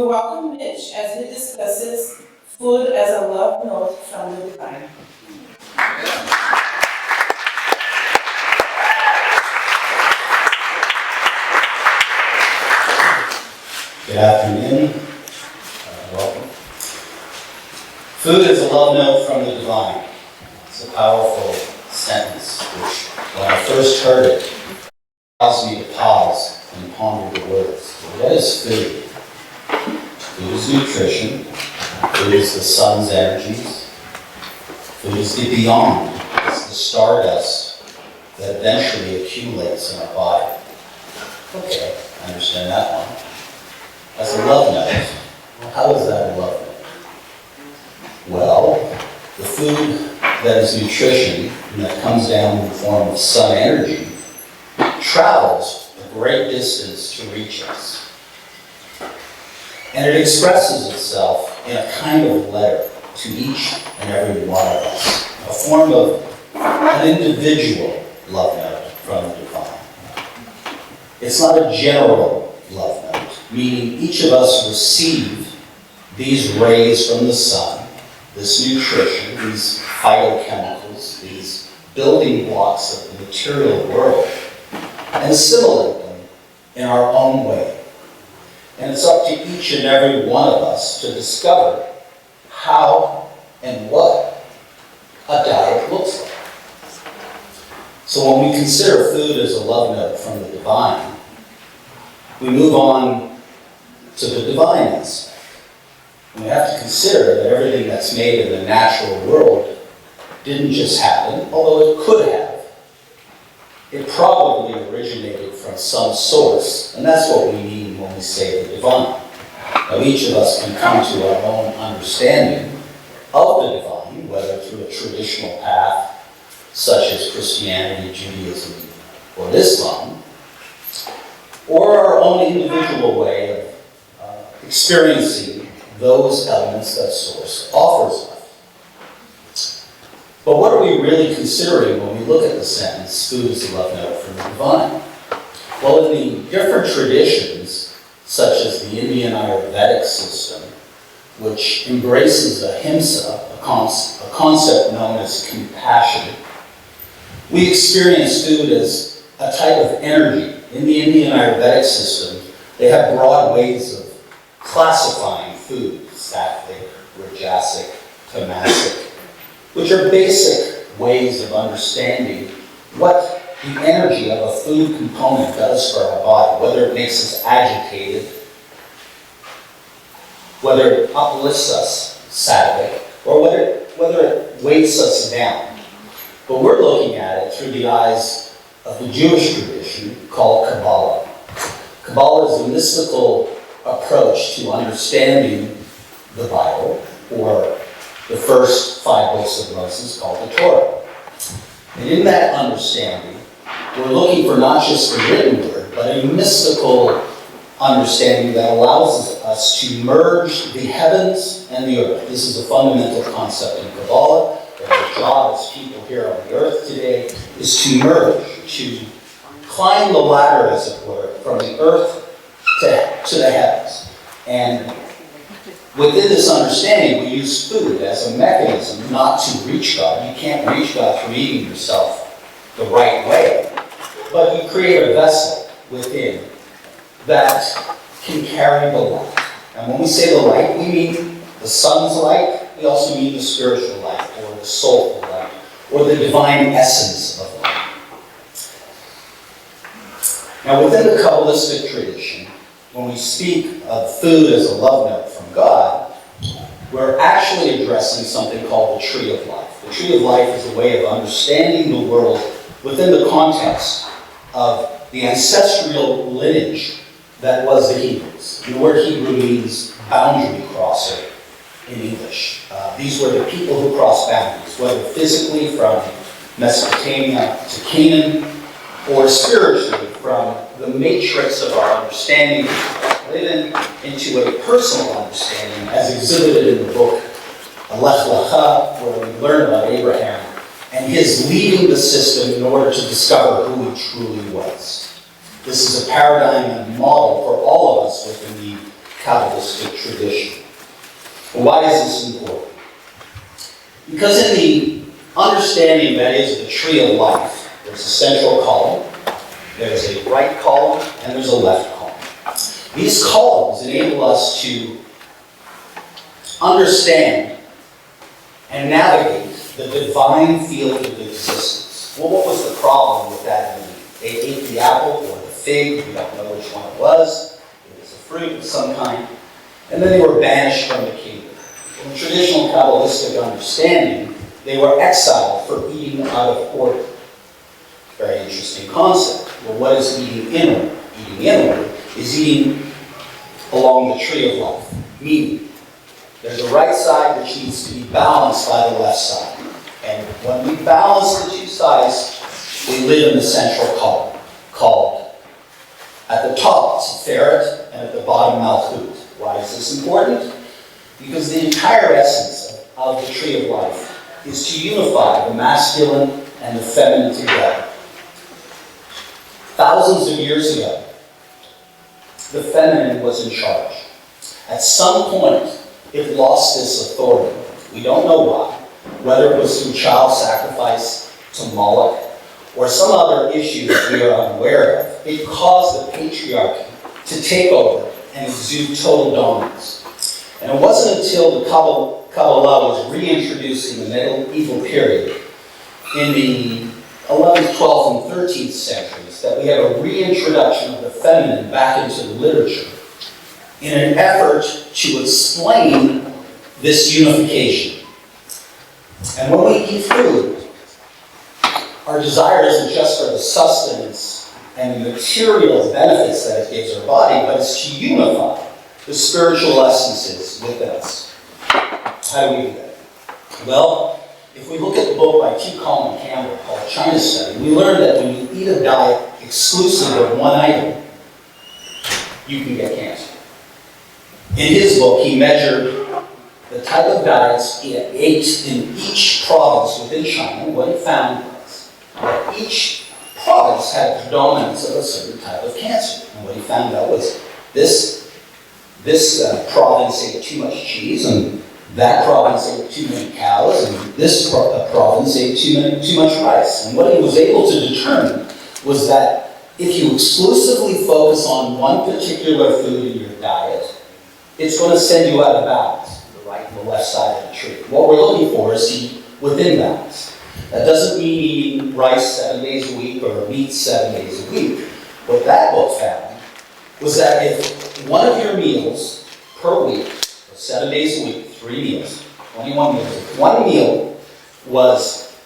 We welcome Mitch as he discusses food as a love note from the divine. Good afternoon. Welcome. Food is a love note from the divine. It's a powerful sentence which, when I first heard it, caused me to pause and ponder the words. What is food? Food is nutrition. Food is the sun's energies. Food is the beyond. It's the stardust that eventually accumulates in our body. Okay, I understand that one. As a love note, how is that a love note? Well, the food that is nutrition and that comes down in the form of sun energy travels a great distance to reach us. And it expresses itself in a kind of letter to each and every one of us, a form of an individual love note from the divine. It's not a general love note, meaning each of us receive these rays from the sun, this nutrition, these phytochemicals, these building blocks of the material world, and assimilate them in our own way. And it's up to each and every one of us to discover how and what a diet looks like. So when we consider food as a love note from the divine, we move on to the divine aspect. We have to consider that everything that's made in the natural world didn't just happen, although it could have. It probably originated from some source, and that's what we mean when we say the divine. Now, each of us can come to our own understanding of the divine, whether through a traditional path, such as Christianity, Judaism, or Islam, or our own individual way of experiencing those elements that Source offers us. But what are we really considering when we look at the sentence, food is a love note from the divine? Well, in the different traditions, such as the Indian Ayurvedic system, which embraces ahimsa, a concept known as compassion, we experience food as a type of energy. In the Indian Ayurvedic system, they have broad ways of classifying food, sattvic, rajasic, tamasic, which are basic ways of understanding what the energy of a food component does for our body, whether it makes us agitated, whether it uplifts us, sattvic, or whether it weights us down. But we're looking at it through the eyes of the Jewish tradition called Kabbalah. Kabbalah is a mystical approach to understanding the Bible, or the first 5 books of Moses called the Torah. And in that understanding, we're looking for not just the written word, but a mystical understanding that allows us to merge the heavens and the earth. This is a fundamental concept in Kabbalah. Our job as people here on the earth today is to merge, to climb the ladder, as it were, from the earth to the heavens. And within this understanding, we use food as a mechanism not to reach God. You can't reach God through eating yourself the right way, but you create a vessel within that can carry the light. And when we say the light, we mean the sun's light. We also mean the spiritual light, or the soulful light, or the divine essence of light. Now, within the Kabbalistic tradition, when we speak of food as a love note from God, we're actually addressing something called the tree of life. The tree of life is a way of understanding the world within the context of the ancestral lineage that was the Hebrews. The word Hebrew means boundary crosser in English. These were the people who crossed boundaries, whether physically from Mesopotamia to Canaan, or spiritually from the matrix of our understanding, living into a personal understanding as exhibited in the book Lech Lecha, where we learn about Abraham and his leading the system in order to discover who he truly was. This is a paradigm and model for all of us within the Kabbalistic tradition. Well, why is this important? Because in the understanding that is the tree of life, there's a central column, there's a right column, and there's a left column. These columns enable us to understand and navigate the divine field of existence. Well, what was the problem with that? They ate the apple or the fig, we don't know which one it was. It was a fruit of some kind. And then they were banished from the kingdom. In traditional Kabbalistic understanding, they were exiled for eating out of order. Very interesting concept. Well, what is eating in order? Eating in order is eating along the tree of life. Meaning, there's a right side which needs to be balanced by the left side. And when we balance the two sides, we live in the central column, called, at the top, it's a ferret, and at the bottom, malchut. Why is this important? Because the entire essence of the tree of life is to unify the masculine and the feminine together. Thousands of years ago, the feminine was in charge. At some point, it lost this authority. We don't know why. Whether it was through child sacrifice to Moloch or some other issue that we are unaware of, it caused the patriarchy to take over and exude total dominance. And it wasn't until the Kabbalah was reintroduced in the medieval period in the 11th, 12th, and 13th centuries that we have a reintroduction of the feminine back into the literature in an effort to explain this unification. And when we eat food, our desire isn't just for the sustenance and the material benefits that it gives our body, but it's to unify the spiritual essences within us. How do we do that? Well, if we look at the book by T. Colin Campbell called China Study, we learn that when you eat a diet exclusive of one item, you can get cancer. In his book, he measured the type of diets he ate in each province within China. What he found was that each province had a predominance of a certain type of cancer. And what he found out was this province ate too much cheese, and that province ate too many cows, and this province ate too much rice. And what he was able to determine was that if you exclusively focus on one particular food in your diet, it's going to send you out of balance, the right and the left side of the tree. What we're looking for is to eat within balance. That doesn't mean eating rice 7 days a week or meat 7 days a week. What that book found was that if one of your meals per week, 7 days a week, 3 meals, 21 meals, if one meal was,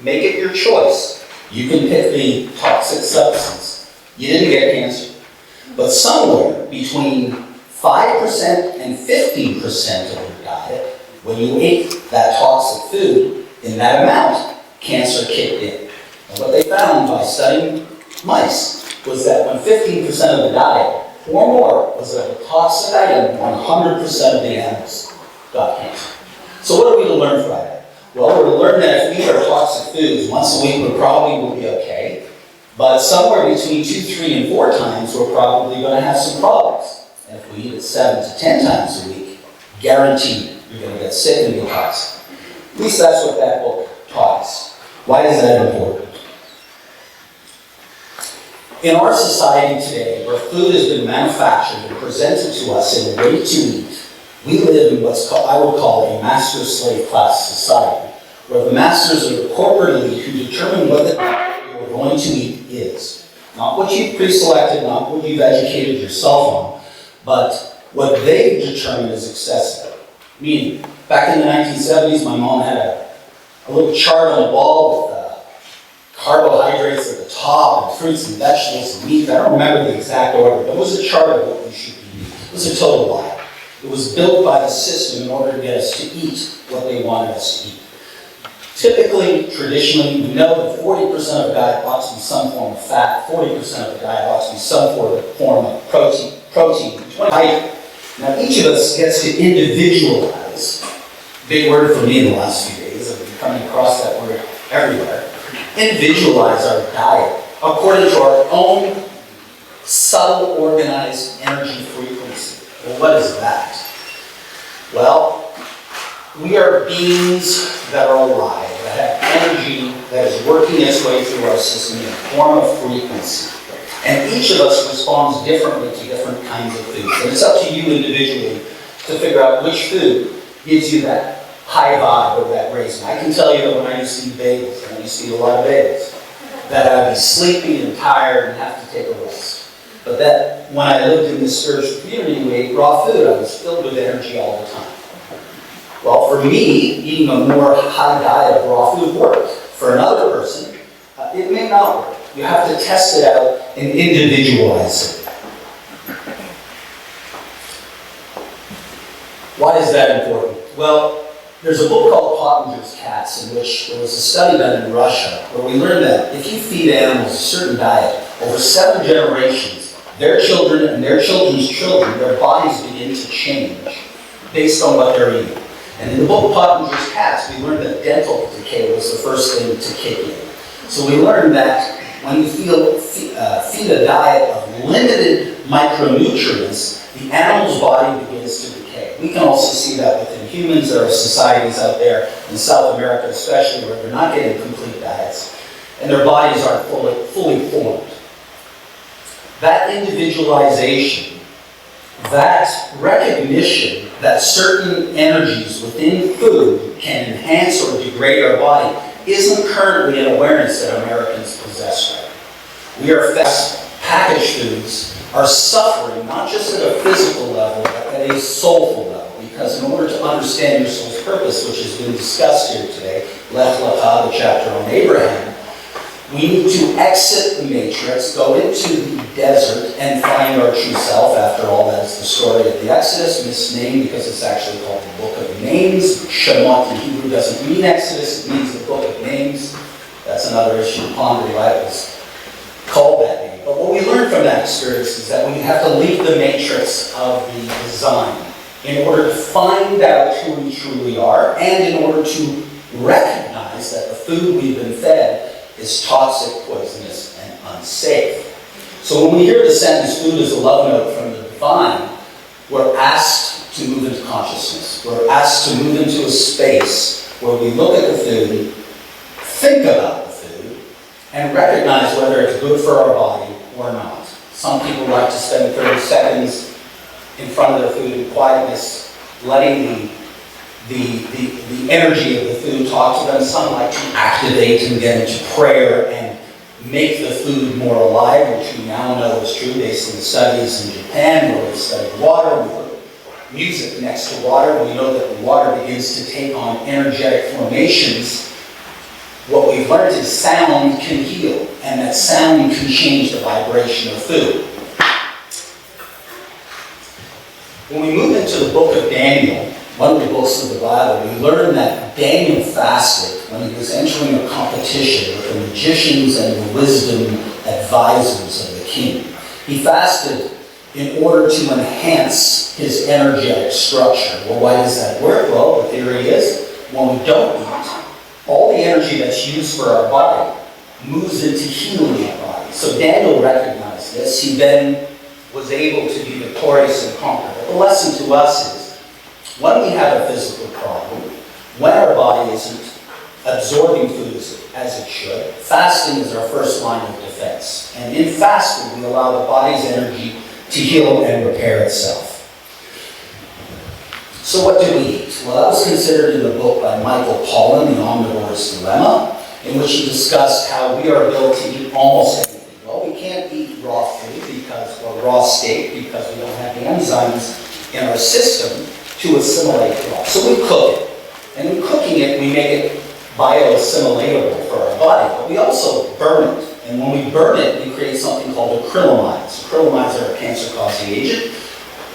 make it your choice, you can pick the toxic substance. You didn't get cancer. But somewhere between 5% and 15% of your diet, when you ate that toxic food in that amount, cancer kicked in. And what they found by studying mice was that when 15% of the diet or more was a toxic item, 100% of the animals got cancer. So what are we to learn from that? Well, we're to learn that if we eat our toxic foods once a week, we probably will be okay. But somewhere between 2, 3, and 4 times, we're probably going to have some problems. And if we eat it 7 to 10 times a week, guaranteed you're going to get sick and get toxic. At least that's what that book taught us. Why is that important? In our society today, where food has been manufactured and presented to us in a way to eat, we live in what's called, I would call a master-slave class society, where the masters are the corporate elite who determine what the diet you're going to eat is. Not what you've pre-selected, not what you've educated yourself on, but what they've determined is accessible. Meaning, back in the 1970s, my mom had a little chart on the wall with carbohydrates at the top, and fruits and vegetables and meat. I don't remember the exact order, but it was a chart of what we should be eating. It was a total lie. It was built by the system in order to get us to eat what they wanted us to eat. Typically, traditionally, we know that 40% of the diet ought to be some form of fat, 40% of the diet ought to be some form of protein, 20. Now, each of us gets to individualize, big word for me in the last few days, I've been coming across that word everywhere, individualize our diet according to our own subtle organized energy frequency. Well, what is that? Well, we are beings that are alive, that have energy that is working its way through our system in the form of frequency. And each of us responds differently to different kinds of foods. And it's up to you individually to figure out which food gives you that high vibe or that raising. I can tell you that when I used to eat bagels, and I used to eat a lot of bagels, that I'd be sleepy and tired and have to take a rest. But that when I lived in this spiritual community, we ate raw food, I was filled with energy all the time. Well, for me, eating a more high diet of raw food worked. For another person, it may not work. You have to test it out and individualize it. Why is that important? Well, there's a book called Pottinger's Cats, in which there was a study done in Russia where we learned that if you feed animals a certain diet, over 7 generations, their children and their children's children, their bodies begin to change based on what they're eating. And in the book Pottinger's Cats, we learned that dental decay was the first thing to kick in. So we learned that when you feed a diet of limited micronutrients, the animal's body begins to decay. We can also see that within humans. There are societies out there, in South America especially, where they're not getting complete diets, and their bodies aren't fully formed. That individualization, that recognition that certain energies within food can enhance or degrade our body isn't currently an awareness that Americans possess right now. We are packaged foods are suffering not just at a physical level, but at a soulful level. Because in order to understand your soul's purpose, which has been discussed here today, Lech Lecha, the chapter on Abraham, we need to exit the matrix, go into the desert, and find our true self. After all, that's the story of the Exodus, misnamed because it's actually called the Book of Names. Shemot in Hebrew doesn't mean Exodus, it means the Book of Names. That's another issue to ponder why it was called that name. But what we learned from that experience is that we have to leave the matrix of the design in order to find out who we truly are, and in order to recognize that the food we've been fed is toxic, poisonous, and unsafe. So when we hear the sentence, food is a love note from the divine, we're asked to move into consciousness. We're asked to move into a space where we look at the food, think about the food, and recognize whether it's good for our body or not. Some people like to spend 30 seconds in front of their food in quietness, letting the energy of the food talk to them. Some like to activate and get into prayer and make the food more alive, which we now know is true based on the studies in Japan where they study water. We put music next to water. We know that the water begins to take on energetic formations. What we've learned is sound can heal, and that sound can change the vibration of food. When we move into the book of Daniel, one of the books of the Bible, we learn that Daniel fasted when he was entering a competition with the magicians and the wisdom advisors of the king. He fasted in order to enhance his energetic structure. Well, why does that work? Well, the theory is when we don't eat, all the energy that's used for our body moves into healing our body. So Daniel recognized this. He then was able to be victorious and conquer. But the lesson to us is, when we have a physical problem, when our body isn't absorbing food as it should, fasting is our first line of defense. And in fasting, we allow the body's energy to heal and repair itself. So what do we eat? Well, that was considered in the book by Michael Pollan, The Omnivore's Dilemma, in which he discussed how we are able to eat almost anything. Well, we can't eat raw food or raw steak because we don't have the enzymes in our system to assimilate raw. So we cook it. And in cooking it, we make it bioassimilatable for our body. But we also burn it. And when we burn it, we create something called acrylamides. Acrylamides are a cancer-causing agent.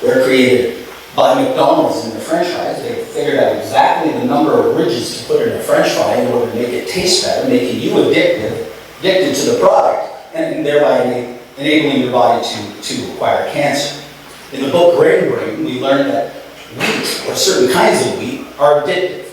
They're created by McDonald's in their French fries. They figured out exactly the number of ridges to put in a French fry in order to make it taste better, making you addicted to the product, and thereby enabling your body to acquire cancer. In the book Grain Brain, we learned that wheat, or certain kinds of wheat, are addictive.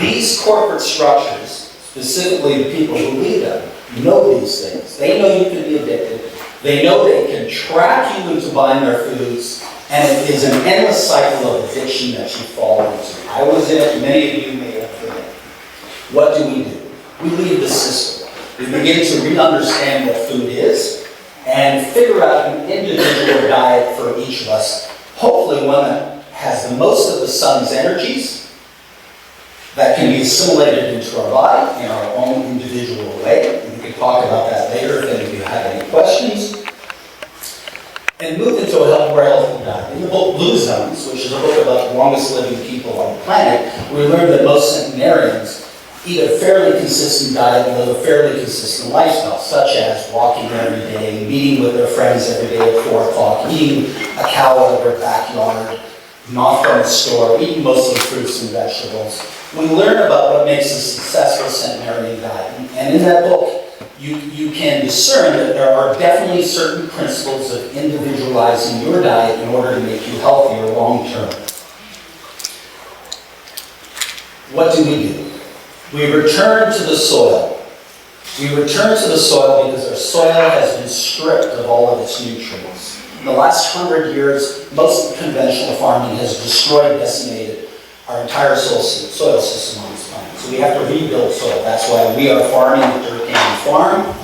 These corporate structures, specifically the people who lead them, know these things. They know you can be addicted. They know they can trap you into buying their foods And it is an endless cycle of addiction that you fall into. I was in it, many of you may have been in it. What do? We leave the system. We begin to re-understand what food is and figure out an individual diet for each of us. Hopefully one that has the most of the sun's energies, that can be assimilated into our body in our own individual way. And we can talk about that later if any of you have any questions. And move into a more healthy diet. In the book Blue Zones, which is a book about the longest living people on the planet, we learned that most centenarians eat a fairly consistent diet and live a fairly consistent lifestyle, such as walking every day, meeting with their friends every day at 4 o'clock, eating a cow out of their backyard, not from a store, eating mostly fruits and vegetables. We learn about what makes a successful centenarian diet. And in that book, you can discern that there are definitely certain principles of individualizing your diet in order to make you healthier long term. What do? We return to the soil. We return to the soil because our soil has been stripped of all of its nutrients. In the last 100 years, most conventional farming has destroyed, decimated our entire soil system on this planet. So we have to rebuild soil. That's why we are farming at Dirt Canyon Farm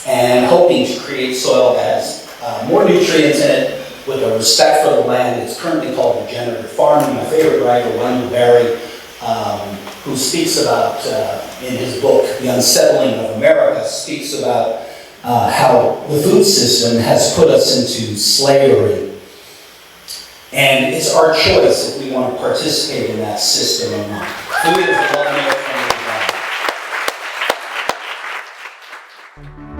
and hoping to create soil that has more nutrients in it with a respect for the land. It's currently called regenerative farming. My favorite writer, Wendell Berry, who speaks about, in his book, The Unsettling of America, speaks about how the food system has put us into slavery. And it's our choice if we want to participate in that system or not. Food is a love meal from the ground.